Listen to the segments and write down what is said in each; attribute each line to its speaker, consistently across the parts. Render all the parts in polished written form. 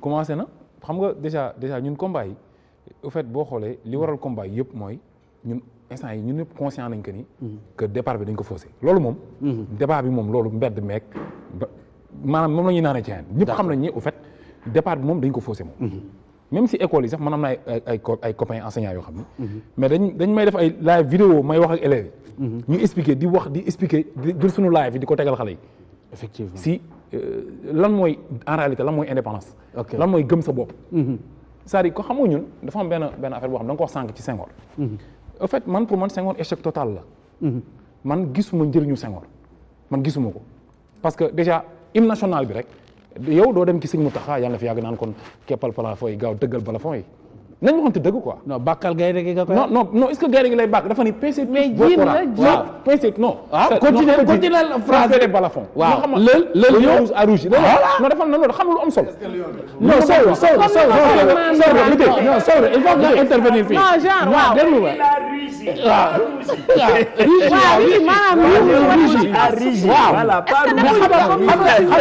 Speaker 1: commencé na xam nga déjà ñun combat yi au fait boo xoolee li waral combat yi yëpp mooy ñun instant yi ñun ñëpp conscient nañ que départ bi dañ ko faussé loolu moom. débat bi moom loolu mbedd meek maanaam moom la ñuy naanee ci ñëpp xam nañ ni au fait départ bi moom dañ ko faussé moom. même si école yi sax man am na ay copains enseignants yoo xam ni. mais dañ may def ay live vidéo may wax ak élèves yi. ñu expliquer di expliquer di jël suñu live yi di ko tegal xale yi.
Speaker 2: effectivement
Speaker 1: si lan mooy en réalité lan mooy indépendance. lan mooy gëm sa bopp. c'est-à-dire ko xamoo ñun dafa am benn affaire boo xam da nga ko wax sànq ci Senghor. en fait man pour man Senghor échec total la. man gisuma njëriñu Senghor man gisuma ko parce que déjà hymne national bi rek yow doo dem ci sëñ Mountakha yàlla na fi yàgg naan kon keppal plafond yi gaaw dëggal plafond yi nañ waxante dëgg quoi.
Speaker 2: non bàkkal gaynde gi nga koy.
Speaker 1: non est-ce que gaynde gi lay bàkk dafa ni PC.
Speaker 3: mais jiin la
Speaker 1: waaw PC non.
Speaker 2: continuer phrase
Speaker 1: balafon.
Speaker 2: waaw le lion
Speaker 1: à rouge. non dafa na loolu xam lu am solo.
Speaker 2: non Sow il faut nga intervenir fii.
Speaker 3: non genre waaw
Speaker 2: déglu ma.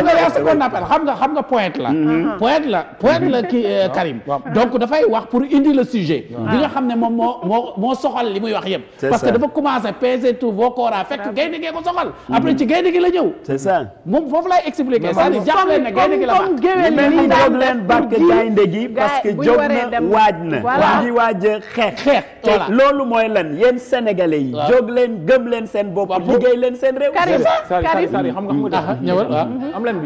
Speaker 2: xam nga poète la kii Karim. donc dafay wax pour indi le sujet. bi nga xam ne moom moo soxal li muy wax yëpp. parce que dafa commencé peser tout vos corps fekk gaynde gee ko soxal. après ci gaynde gi la ñëw.
Speaker 4: c'est ça
Speaker 2: moom foofu lay expliquer. c'est-à-dire jàpp leen ne gaynde gi la baax.
Speaker 4: mais ni jóg leen barke gaynde gi parce que jóg na waaj na. di waaj a xeex. te loolu mooy lan yéen sénégalais yi. jóg leen gëm leen seen bopp. liggéey leen seen réew.
Speaker 3: Karim
Speaker 1: xam nga
Speaker 2: ñëwal waaw.
Speaker 1: emblème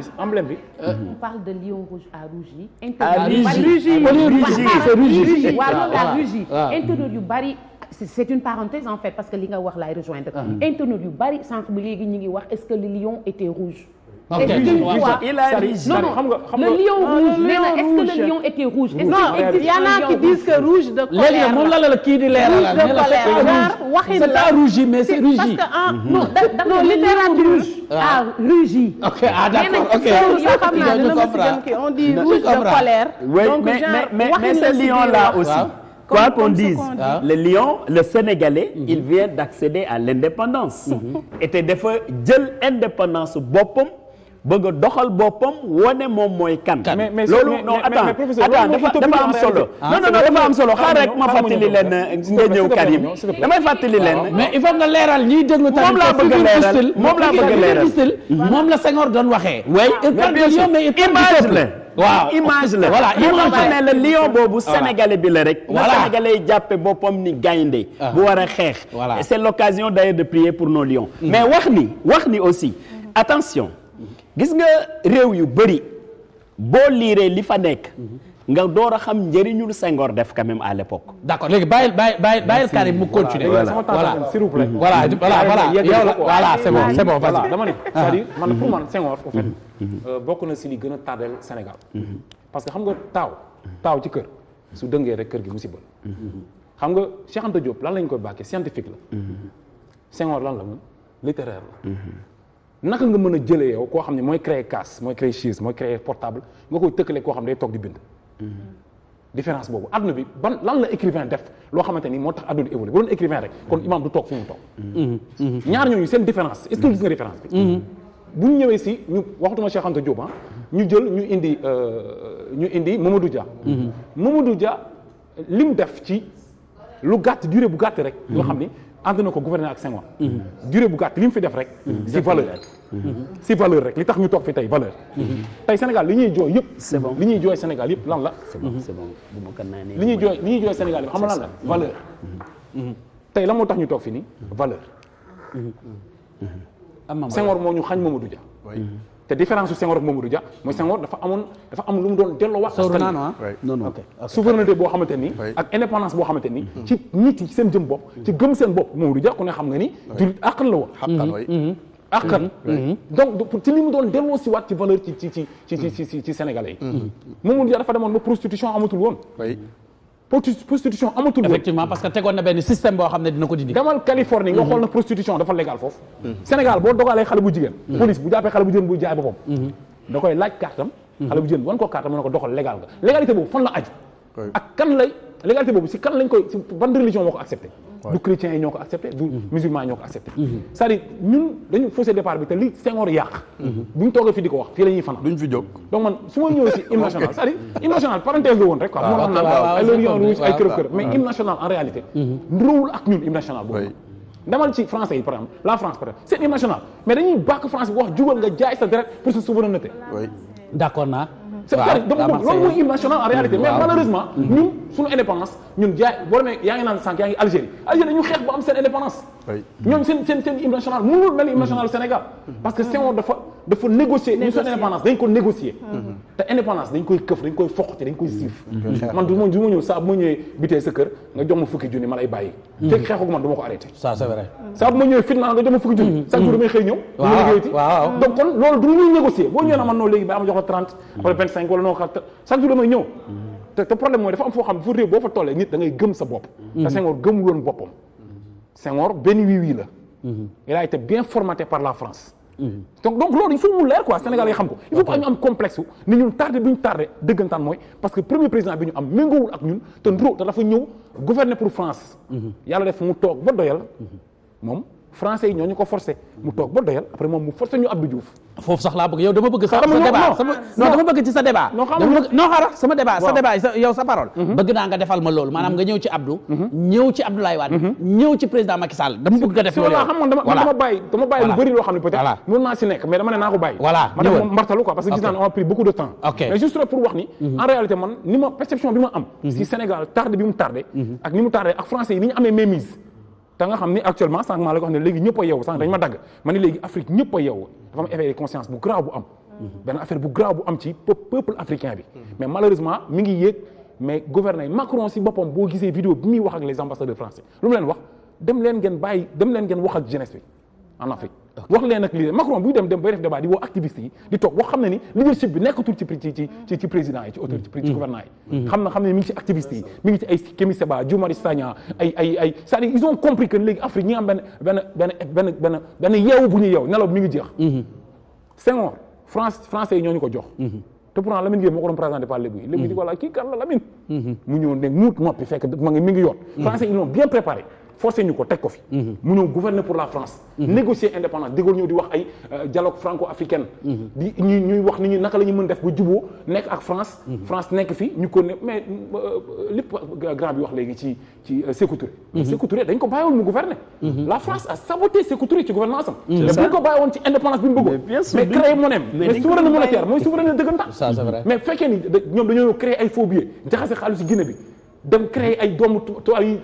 Speaker 1: bi.
Speaker 3: on parle de lion rouge à rouge internautes yu bari c'est une parenthèse en fait parce que li nga wax laay rejoindre internautes yu bari sànq bi léegi ñu ngi wax est-ce que le lion était rouge.
Speaker 4: Il a rouge.
Speaker 3: Non, le lion rouge. Est-ce que le lion était rouge?
Speaker 5: Non, il y en a qui disent que rouge de colère.
Speaker 2: léegi moom la kii di leeral.
Speaker 5: Rouge de colère.
Speaker 2: C'est pas rougi mais c'est rugi.
Speaker 5: Parce que non, littérature.
Speaker 3: Ah, rugi.
Speaker 2: Ok, d'accord. Ok.
Speaker 5: On dit rouge de colère.
Speaker 4: Oui, mais ce lion-là aussi. Quoi qu'on dise, le lion, le Sénégalais, il vient d'accéder à l'indépendance. Et dafa jël indépendance boppam bëgg a doxal boppam wane moom mooy kan. loolu non attends dafa am solo. non dafa am solo xaar rek ma fàttali leen nga ñëw Karim damay fàttali leen.
Speaker 2: mais il faut nga leeral ñiy déglu tamit.
Speaker 4: moom laa bëgg a leeral
Speaker 2: moom la Senghor doon waxee.
Speaker 4: mais image la. waaw image la voilà image ne le lion boobu sénégalais bi la rek. na sénégalais yi jàppe boppam ni gaynde bu war a xeex. c'est l'occasion d'ailleurs de prier pour nos lions. mais wax ni aussi attention. gis nga réew yu bëri boo liiree li fa nekk nga door a xam njëriñul Senghor def quand même à l'époque.
Speaker 2: d'accord léegi bàyyil Karim mu continuer.
Speaker 1: voilà s'il vous plaît.
Speaker 2: voilà c'est bon
Speaker 1: voilà dama ne c'est-à-dire man pour man Senghor en fait bokk na si li gën a tardel Sénégal parce que xam nga taaw ci kër su dëngee rek kër gi musiba xam nga Cheikh Anta Diop lan lañ koy bàkkee scientifique la Senghor lan la mën littéraire la naka nga mën a jëlee yow koo xam ne mooy créer casse mooy créer chaise mooy créer portable nga koy tëkkale koo xam ne day toog di bind différence boobu adduna bi lan la écrivain def loo xamante ni moo tax adduna évolué bu doon écrivain rek kon imam du toog fu mu toog ñaar ñooñu seen différence est-ce que gis nga différence bi bu ñu ñëwee si ñu waxtuma Cheikh Anta Diop ñu jël ñu indi Mamadou Dia Mamadou Dia li mu def ci lu gàtt durée bu gàtt rek loo xam ni ànd na ko gouverner ak Senghor durée bu gàtt li mu fi def rek si valeur rek li tax ñu toog fi tey valeur tey Sénégal li ñuy jooy yëpp li ñuy jooy Sénégal yëpp lan la li ñuy jooy Sénégal yëpp xam nga lan la valeur tey la moo tax ñu toog fi nii valeur Senghor moo ñu xañ Mamadou Dia te différence su Senghor ak Mamadou Dia mooy Senghor dafa am lu mu doon delloowaat souveraineté boo xamante ni ak indépendance boo xamante ni ci nit yi seen jëm bopp ci gëm seen bopp Mamadou Dia ku ne xam nga ni jullit àqan la woon àqan donc ci li mu doon delloo si waat ci valeur ci Sénégalais yi Mamadou Dia dafa demoon ba prostitution amatul woon prostitution amatul woon
Speaker 2: effectivement parce que tegoon na benn système boo xam ne dina ko dindi
Speaker 1: demal Californie nga xool na prostitution dafa légal foofu Sénégal boo dogalee xale bu jigéen police bu jàppee xale bu jigéen bu jaay boppam da koy laaj kartam xale bu jigéen wan ko kartam mu ne ko doxal légal nga légalité boobu fan la aju ak kan lay l'égalité boobu si kan lañ koy si ban religion moo ko accepté. du chrétiens yi ñoo ko accepté du musulmans yi ñoo ko accepté. c'est-à-dire ñun dañu faussé départ bi te li Senghor yàq. buñ toogee fii di ko wax fii la ñuy fanaan. duñ fi jóg donc man su ma ñëwee si hymne national c'est-à-dire hymne national parenthèse la woon rek quoi. moo tax naan ay lion rouge ay kërëb mais hymne national en réalité. nduróowul ak ñun hymne national boobu. demal ci français yi par exemple la France par exemple c'est hymne national mais dañuy bàkk France bi wax jugal nga jaay sa deret pour sa souveraineté.
Speaker 2: d'accord naa.
Speaker 1: donc loolu mooy hymne national en réalité mais malheureusement ñun suñu indépendance ñun jaay boo demee yaa ngi naan sànq yaa ngi Algérie ñu xeex ba am seen indépendance ñoom seen hymne national mënul mel hymne national Sénégal parce que Senghor dafa négocier ñu seen indépendance dañ ko négocier te indépendance dañ koy këf dañ koy foqati dañ koy siif man du ma ñëw saa bu ma ñëwee bitee sa kër nga jox ma fukki junni ma lay bàyyi fekk xeexu man du ma ko arrêté
Speaker 2: ça c'est vrai
Speaker 1: saa bu ma ñëwee fitna nga jox ma fukki junni chaque jour damay xëy ñëw ñu liggéeyti donc kon loolu du ñuy négocier boo ñëwee na man noo léegi ba ma jox la 30 wala 25 wala noo chaque jour damay ñëw te problème mooy dafa am foo xam fu réew boo fa tollee nit da ngay gëm sa bopp te Senghor gëmul woon boppam Senghor benn wii la il a été bien formaté par la France donc loolu il faut mu leer quoi Sénégal yi xam ko il faut que ñu am complexe ni ñun tardé bi ñu tardé dëggantaan mooy parce que premier président bi ñu am méngoowul ak ñun te ndro te dafa ñëw gouverner pour France yàlla def mu toog ba doyal moom français yi ñoo ñu ko forcé mu toog ba doyal après moom mu forcé ñu Abdou Diouf
Speaker 2: foofu sax laa bëgg yow dama bëgg sa débat dama bëgg ci sa débat non xaaral sama débat yow sa parole bëgg naa nga defal ma loolu maanaam nga ñëw ci Abdou ñëw ci Abdoulaye Wade ñëw ci président Macky Sall dama bëgg nga def loolu
Speaker 1: xam nga dama bàyyi lu bëri loo xam ne peut-être mën naa si nekk mais dama ne naa ko bàyyi
Speaker 2: voilà
Speaker 1: ma def moom mbartalu quoi parce que gis naa ne on a pris beaucoup de temps mais juste pour wax ni en réalité man ni ma perception bi ma am si Sénégal tardé bi mu tardé ak ni mu tardé ak français yi ni ñu amee mainmise te nga xam ni actuellement sànq maa la ko wax ne léegi ñëpp a yeewu sànq dañu ma dagg ma ni léegi Afrique ñëpp a yeewu dafa am éveil de conscience bu grave bu am benn affaire bu grave bu am ci peuple africain bi mais malheureusement mi ngi yéeg mais gouvernement Macron si boppam boo gisee vidéo bi muy wax ak les ambassadeurs français lu mu leen wax dem leen ngeen wax ak jeunesse bi en Afrique wax leen ak lii Macron buy dem bay def débat di woo activiste yi di toog wax xam ne ni leadership bi nekkatul ci président yi ci autorité ci gouvernement yi xam ne mi ngi ci activiste yi mi ngi ci ay Kémi Séba Guy Marius Sagna ay c'est-à-dire ils ont compris que léegi Afrique ñi am benn yeewu bu ñuy yeew nelaw mi ngi jeex Senghor français yi ñoo ñu ko jox te pourtant Lamine Gueye moo ko doon présenté par Lébu yi di voilà kii kan la Lamine mu ñëw ne muut noppi fekk mi ngi yoot français ils l'ont bien préparé forcé ñu ko teg ko fi mu ñëw gouverner pour la France négocier indépendance De Gaulle ñëw di wax ay dialogue franco-africain di ñuy wax ni ñu naka la ñu mën def ba juboo nekk ak France France nekk fi ñu ko ne mais lépp grand bi wax léegi ci Sékou Touré Sékou Touré dañ ko bàyyi woon mu gouverner la France a saboté Sékou Touré ci gouvernance am mais bu ñu ko bàyyi woon ci indépendance bi mu bëggoon mais créer monnaie mais souveraineté monétaire mooy souveraineté dëggantaan mais fekkee ni ñoom dañoo créer ay faux billets jaxase xaalis Guinée bi dem créer ay doomu toile yi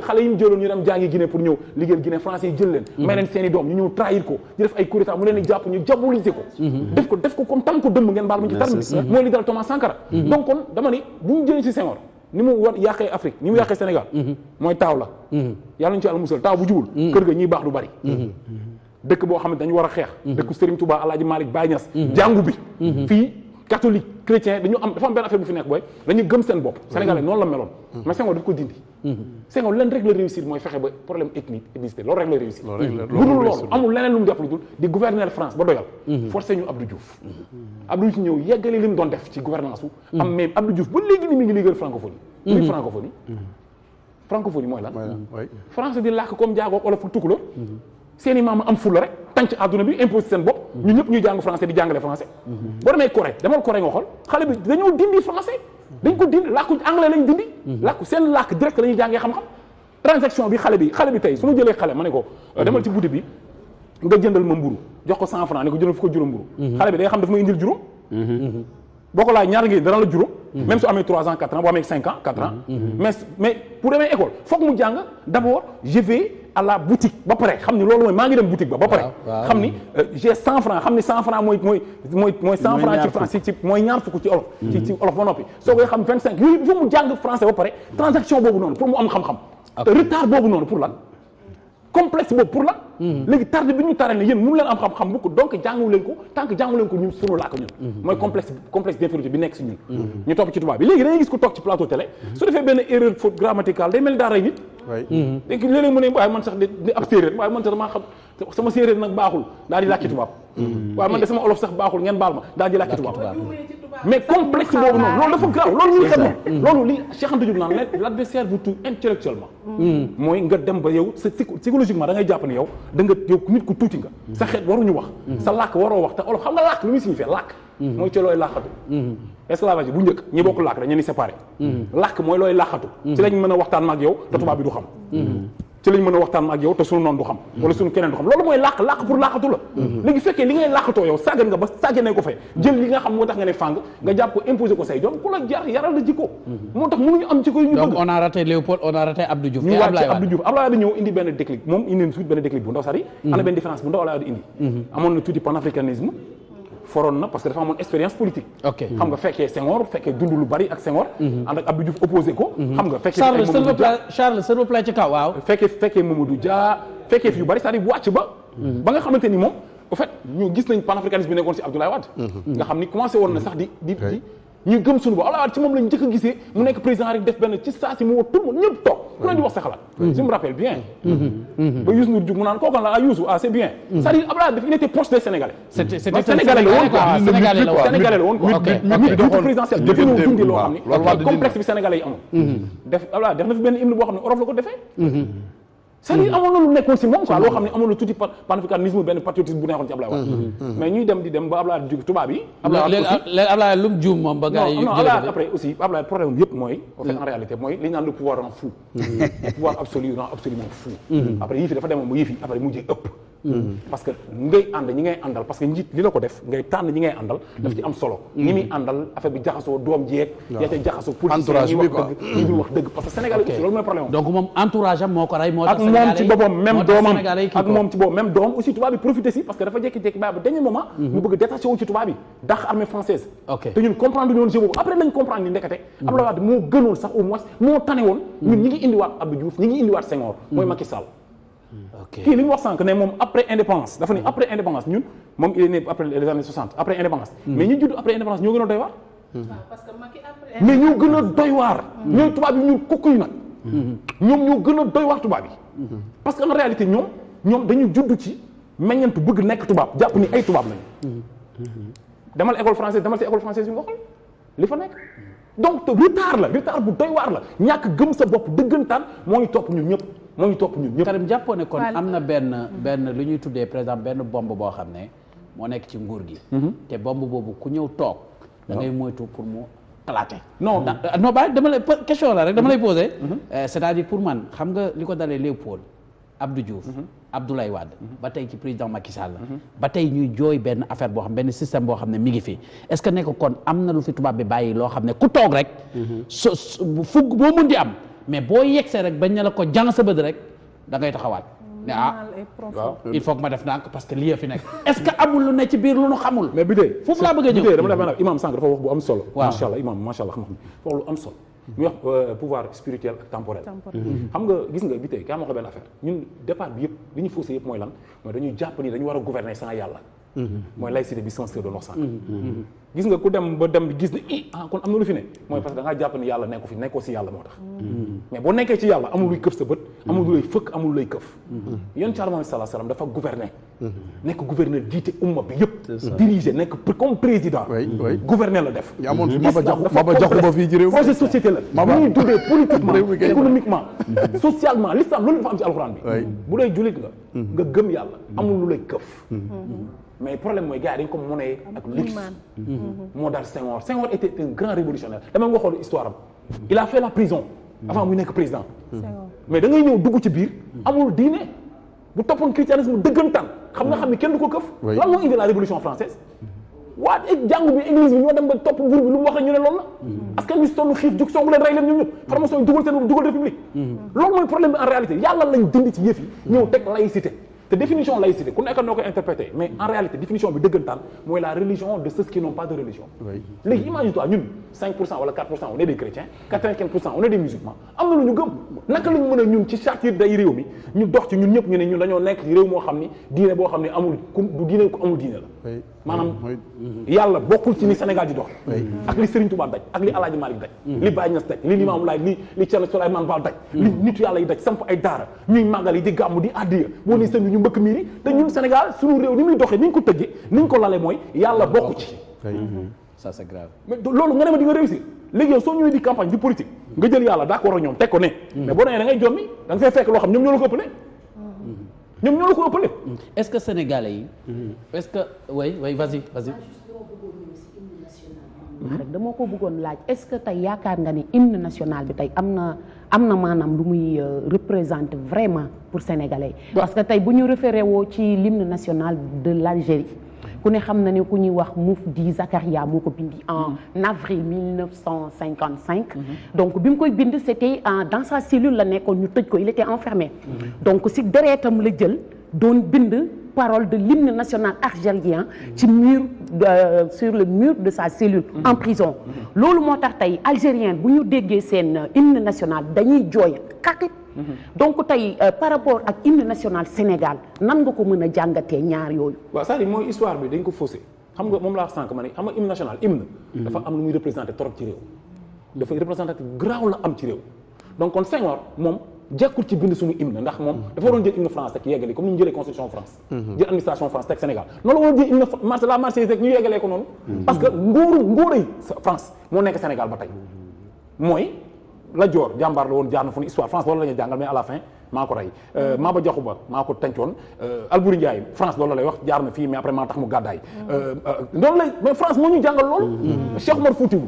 Speaker 1: xale yi ñu jëloon ñu dem jàngi Guinée pour ñëw liggéeyal Guinée français yi jël leen may leen seen i doom ñu ñëw trahir ko ñu def ay coup d'état mu leen di jàpp ñu diaboliser ko def ko comme tam ko dëmb ngeen baal ma ci terme bi mooy li dal Thomas Sankara donc kon dama ni bu ñu jëlee ci Senghor ni mu war yàqee Afrique ni mu yàqee Sénégal mooy taaw la yàlla nañu ci àlla musal taaw bu jubul kër ga ñuy baax du bari dëkk boo xam ne dañu war a xeex dëkk Serigne Touba Alaaji Malick Baye Niass jàngu bi fii catholique chrétien dafa am benn affaire bu fi nekk booy dañu gëm seen bopp sénégalais noonu la meloon mais Senghor daf ko dindi Senghor leen rek la réussir mooy fexe ba problème ethnicité loolu rek la réussir bu dul loolu amul leneen lu mu def lu dul di gouverner France ba doyal forcé ñu Abdou Diouf Abdou Diouf ñëw yeggali li mu doon def ci gouvernance u am mais Abdou Diouf ba léegi ni mi ngi liggéeyal francophonie luy francophonie mooy lan France di làkk comme jaagoog wala fu tukulóor seeni maam am fulla rek tànc àdduna bi imposé seen bopp ñu ñëpp ñuy jàng français di jàngale français boo demee Corée demal Corée nga xool xale bi dañoo dindi français dañ ko dindi làkku anglais lañ dindi làkku seen làkk direct la ñuy jàngee xam-xam transaction bi xale bi tey su ma jëlee xale ma ne ko demal ci boutique bi nga jëndal ma mburu jox ko 100 francs ne ko jëndal fu ko juróom mburu xale bi day xam daf may indil juróom boo ko laaj ñaar ngi dana la juróom même su amee 3 ans 4 ans boo amee 5 ans 4 ans mais pour demee école foog mu jàng d'abord je vais à la boutique ba pare xam ni loolu mooy maa ngi dem boutique ba pare xam ni j'ai 100 francs xam ni 100 francs mooy 100 francs ci français ci mooy ñaar fukk ci olof ci olof ba noppi soo koy xam 25 yooyu il faut mu jàng français ba pare transaction boobu noonu pour mu am xam-xam te retard boobu noonu pour lan complexe boobu pour lan léegi tardé bi ñu tardé ne yéen mënu leen am xam-xam bu ko donc jàngu leen ko tant que jàngu leen ko ñun sunu làkk ñun mooy complexe d'infériorité bi nekk si ñun ñu topp ci tubaab bi léegi da ngay gis ko toog ci plateau télé su defee benn erreur faute grammaticale day mel daa rey nit léegi léeg-léeg mu ne waaye man sax di ab séeréer waaye man sax damaa xam sama séeréer nag baaxul daal di làkki tubaab waaye man de sama olof sax baaxul ngeen baal ma daal di làkki tubaab mais complexe boobu noonu loolu dafa grave loolu ñuy xam loolu li Cheikh Anta Diop naan l'adversaire vous tue intellectuellement mooy nga dem ba yow sa psychologiquement da ngay jàpp ne yow da nga yow nit ku tuuti nga sa xeet waruñu wax sa làkk waroo wax te olof xam nga làkk lu muy signifier làkk mooy ci looy làqatu esclavage bu njëkk ñi bokk làkk dañu ni séparé làkk mooy looy làqatu ci lañ mën a waxtaan ma ak yow te tubaab bi du xam ci lañ mën a waxtaan ak yow te suñu noonu du xam wala suñu keneen du xam loolu mooy làq pour làqatu la léegi fekkee li ngay làqatoo yow sàggan nga ba sàgganee ko fay jël li nga xam moo tax nga ne fàng nga jàpp ko imposer ko say doom ku la jar yaral la jikko moo tax mënuñu am jikko yu ñu bëgg
Speaker 2: donc on a raté Léopold on a raté Abdou Diouf
Speaker 1: ñu wàcc Abdou Diouf Abdoulaye Wade ñëw indi benn déclic moom indi suite benn déclic bu ndaw sari ana benn différence bu ndaw Abdoulaye Wade indi amoon na tuuti panafricanisme foroon na parce que dafa amoon expérience politique xam nga fekkee Senghor fekkee dund lu bari ak Senghor ànd ak Abdou Diouf opposé ko xam nga fekkee
Speaker 2: Charles s'il vous plaît ci kaw waaw
Speaker 1: fekkee Mamadou Dia fekkee fi yu bari c'est-à-dire wàcc ba nga xamante ni moom au fait ñu gis nañ panafricanisme bi nekkoon ci Abdoulaye Wade nga xam ni commencé woon na sax di ñu gëm suñu ba Abdoulaye Wade ci moom lañ njëkk a gisee mu nekk président rek def benn ci saa si mu woo tout le monde ñëpp toog ku leen di wax sa xalaat je me rappelle bien ba Youssou Ndour jug mu naan kooku la Youssou c'est bien c'est-à-dire Abdoulaye Wade il était proche des Sénégalais Sénégalais la woon quoi Sénégalais la woon quoi nit présidentiel dafa ñëw dundi loo xam ni complexe bi Sénégalais yi amoon def Abdoulaye def na fi benn hymne boo xam ne Europe la ko defee c'est-à-dire amoon na lu nekkoon si moom quoi loo xam ne amoon na tuuti panafricanisme benn patriotisme bu nekkoon ci Abdoulaye Wade mais ñuy dem di dem ba Abdoulaye Wade jóg tubaab yi
Speaker 2: Abdoulaye lu mu juum moom ba gars yi
Speaker 1: non Abdoulaye après aussi Abdoulaye problème yëpp mooy en réalité mooy li ñu naan le pouvoir rend fou le pouvoir absolu rend absolument fou après yii fi dafa demoon ba yii fi après mujjee ëpp parce que ngay ànd ñi ngay àndal parce que njiit li la ko def ngay tànn ñi ngay àndal daf ci am solo ñi muy àndal affaire bi jaxasoo doom jeeg yaa ca jaxasoo politicien ñi wax dëgg ñi dul wax dëgg parce que Sénégal aussi loolu mooy problème
Speaker 2: donc moom entourage am moo ko rey moo
Speaker 1: ak moom ci boppam même doomam ak moom ci boppam même doomam aussi tubaab bi profité si parce que dafa jékki-jékki ba dernier moment mu bëgg détaché wu ci tubaab bi dax armée française te ñun comprendre ñu woon jeu boobu après lañ comprendre ni ndekete Abdoulaye Wade moo gënoon sax au moins moo tane woon ñun ñi ngi indiwaat Abdou Diouf ñi ngi indiwaat Senghor mooy Macky Sall kii li mu wax sànq ne moom après indépendance dafa ne après indépendance ñun moom il est né après les années 60 après indépendance mais ñu judd après indépendance ñoo gën a doy waar mais ñoo gën a doy waar ñooy tubaab yi ñun kukku yi nag ñoom ñoo gën a doy waar tubaab yi parce que en réalité ñoom dañu judd ci meññantu bëgg nekk tubaab jàpp ni ay tubaab lañu demal école française demal ci école française yi nga xool li fa nekk donc retard bu doy waar la ñàkk gëm sa bopp dëggantaan moo ñu topp ñun ñëpp
Speaker 2: Karim jàppoo ne kon am na benn lu ñuy tuddee par exemple benn bombe boo xam ne moo nekk ci nguur gi te bombe boobu ku ñëw toog da ngay moytu pour mu éclater non bàyyi dama lay question la rek dama lay poser c'est-à-dire pour man xam nga li ko dalee Léopold Abdou Diouf Abdoulaye Wade ba tey ci président Macky Sall ba tey ñuy jooy benn affaire boo xam benn système boo xam ne mi ngi fi est-ce que nekk kon am na lu fi tubaab bi bàyyi loo xam ne ku toog rek fugg boo mën di am mais boo yegsee rek bañ ne la ko jàng sa bët rek da ngay taxawaat ne waaw il faut que ma def ndànk parce que lii fi nekk est-ce que amul lu ne ci biir lu nu xamul mais bi dee foofu laa bëgg a ñëw
Speaker 1: dama def imam sànq dafa wax bu am solo macha allah imam macha allah xam-xam wax lu am solo muy wax pouvoir spirituel ak temporel xam nga gis nga bi tey kaa ma wax la benn affaire ñun départ bi yëpp li ñu faussé yëpp mooy lan mooy dañuy jàpp ni dañu war a gouverner sans yàlla mooy laïcité bi sens de l'Occident gis nga ku dem ba dem gis ne kon am na lu fi ne mooy parce que da ngaa jàpp ni yàlla nekku fi nekkoo si yàlla moo tax mais boo nekkee ci yàlla amul luy këf sa bët amul lu lay fëkk amul lu lay këf yonent ci Yàlla sallallahu alayhi wasallam dafa gouverner nekk gouverneur jiite umma bi yëpp diriger nekk comme président gouverner la def
Speaker 6: Maba Jaxu ba fii ci réew
Speaker 1: projet société la ñuy dundee politiquement économiquement socialement l'islam loolu dafa am ci alxuraan bi bu dee jullit nga gëm yàlla amul lu lay këf mais problème mooy gars yi dañ ko monnaie ak luxe moo daal Senghor était un grand révolutionnaire dama nga xool histoire am il a fait la prison avant muy nekk président mais da ngay ñëw dugg ci biir amul diine bu toppoon christianisme dëggantaan xam ni kenn du ko këf lan moo indi la révolution française waa jàngu bi église bi ñoo dem ba topp buur bi lu mu wax rek ñu ne loolu la parce que ñu sonn xiif jug songu leen rey leen ñoom ñëpp formation yi dugal seen dugal république loolu mooy problème bi en réalité yàlla lañ dindi ci yëf yi ñëw teg laïcité te définition laïcité ku nekk noo koy interpréter mais en réalité définition bi dëggantaan mooy la religion de ceux qui n'ont pas de religion léegi imagine-toi ñun 5% wala 4% on est des chrétiens 95% on est des musulmans am na lu ñu gëm naka la ñu mën a ñun ci charte day réew mi ñu dox ci ñun ñëpp ñu ne ñun dañoo nekk ci réew moo xam ni diine boo xam ne amul du diine ko amul diine la maanaam yàlla bokkul ci ni Sénégal di dox ak li Serigne Touba daj ak li Alaaji Malick daj li Baye Niass daj li Limamou Laye li Thierno Souleymane Baal daj li nitu yàlla yi daj samp ay daara ñuy màggal yi di gàmmu di addiya boo ni sëñ ñu mbëkk miir yi te ñun Sénégal suñu réew ni muy doxee ni ñu ko tëggee ni ñu ko lalee mooy yàlla bokku ci
Speaker 4: ça c'est grave
Speaker 1: mais loolu nga ne ma di nga réussir léegi yow soo ñëwee di campagne di politique nga jël yàlla d'accord ak ñoom teg ko ne mais boo nee da ngay jommi da nga fay fekk loo xam ñoom ñoo la ko ëppale ñoom ñoo la ko ëppale
Speaker 2: est-ce que sénégalais yi est-ce que oui vas-y
Speaker 3: rek dama ko bëggoon laaj est-ce que tey yaakaar nga ni hymne national bi tey am na maanaam lu muy représenter vraiment pour sénégalais yi parce que tey bu ñu référé woo ci l'hymne national de l'Algérie ku ne xam na ne ku ñuy wax Moufdi Zakaria moo ko bindi en avril 1955 donc bi mu koy bind c'était dans sa cellule la nekkoon ñu tëj ko il était enfermé donc si deretam la jël doon bind parole de l'hymne national algérien ci mur sur le mur de sa cellule en prison loolu moo tax tey algérien bu ñu déggee seen hymne national dañuy jooy xaqit donc tey par rapport ak hymne national Sénégal nan nga ko mën a jàngatee ñaar yooyu
Speaker 1: waaw c'est-à-dire mooy histoire bi dañ ko faussé xam nga moom laa sànq ma ne xam nga hymne national hymne dafa am lu muy représenté trop ci réew dafay représentatif graaw la am ci réew donc kon Senghor moom jekkul ci bind suñu hymne ndax moom dafa waroon jël hymne France rek yeggali comme ni ñu jëlee constitution France jël administration France teg Sénégal noonu la waroon jël hymne la Marseillaise rek ñu yeggalee ko noonu parce que nguuray France moo nekk Sénégal ba tey mooy la Joor jàmbaar la woon jaar na fu ne histoire France loolu la ñuy jàngal mais à la fin maa ko rey Maba Diakhou Ba maa ko tàncoon Albouri Ndiaye France loolu la lay wax jaar na fii mais après maa tax mu gàddaay loolu lay mais France moo ñu jàngal loolu Cheikh Omar Foutiyou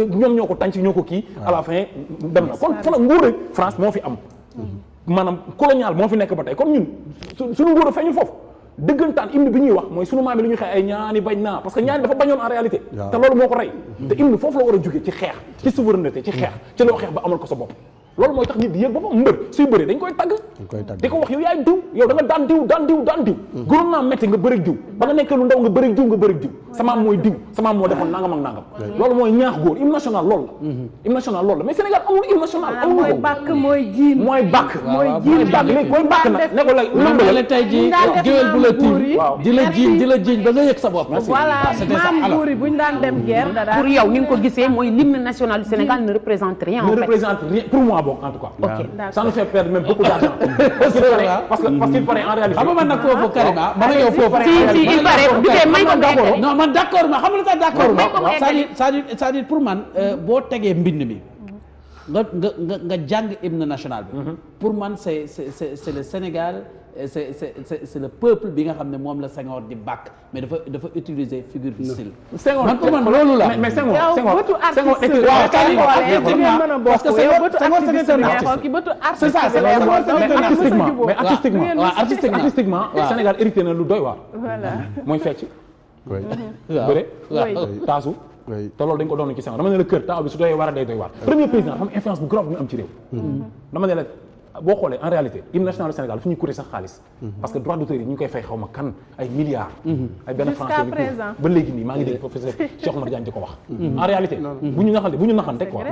Speaker 1: ñoom ñoo ko tànc ñoo ko kii à la fin dem na kon fa nguur rek France moo fi am maanaam colonial moo fi nekk ba tey comme ñun suñu nguur a feeñu foofu dëggantaan hymne bi ñuy wax mooy sunu maam yi lu ñuy xeex ay ñaani bañ naa parce que ñaani dafa bañoon en réalité te loolu moo ko rey te hymne foofu la war a jóge ci xeex ci souveraineté ci xeex ci loo xeex ba amal ko sa bopp loolu mooy tax nit di yëg boppam mbër suy bëree dañ koy tagg di ko wax yow yaay diw yow da nga daan diw gënoon naa metti nga bëreeg diw ba nga nekkee lu ndaw nga bëreeg diw sa maam mooy diw sa maam moo defoon nangam ak nangam loolu mooy ñaax góor hymne national loolu la hymne national loolu la mais Sénégal amul hymne national amul
Speaker 5: mooy bàkk mooy jiin
Speaker 1: mooy bàkk léegi koy bàkk nag ne ko lay
Speaker 2: la tey ji géwél bu la tiim di la jiiñ ba nga yëg sa bopp
Speaker 5: voilà maam buur yi bu ñu daan dem guerre
Speaker 3: pour yow ni nga ko gisee mooy l'hymne national du Sénégal ne représente rien
Speaker 1: ne représente rien pour moi bon en tout cas
Speaker 3: ok
Speaker 1: ça nous fait perdre même beaucoup d'argent parce qu'il paraît en réalité
Speaker 2: xam nga man nag foofu Karima ma yow foofu
Speaker 3: si il paraît bi tey may ko d'accord
Speaker 2: non man d'accord ma xam nga lu tax d'accord ma c'est-à-dire pour man boo tegee mbind mi nga jàng hymne national bi pour man c'est le Sénégal c'est le peuple bi nga xam ne moom la Senghor di bàkk mais dafa utiliser figure de style man pour man loolu la
Speaker 1: mais Senghor
Speaker 2: parce que Senghor c'était un artiste c'est ça
Speaker 1: mais artistiquement Sénégal hérité na lu doy waar mooy fecc bëre taasu te loolu dañ ko doon ci Senghor dama ne la kër taaw bi su doy waar a day doy waar premier président dafa am influence bu grave bu ñu am ci réew dama ne la boo xoolee en réalité hymne national du Sénégal fu ñuy coûter sax xaalis parce que droit d'auteur yi ñu ngi koy fay xaw ma kan ay milliards ay benn français ba léegi nii maa ngi dégg professeur Cheikh Omar Diagne di ko wax en réalité bu ñu naxante quoi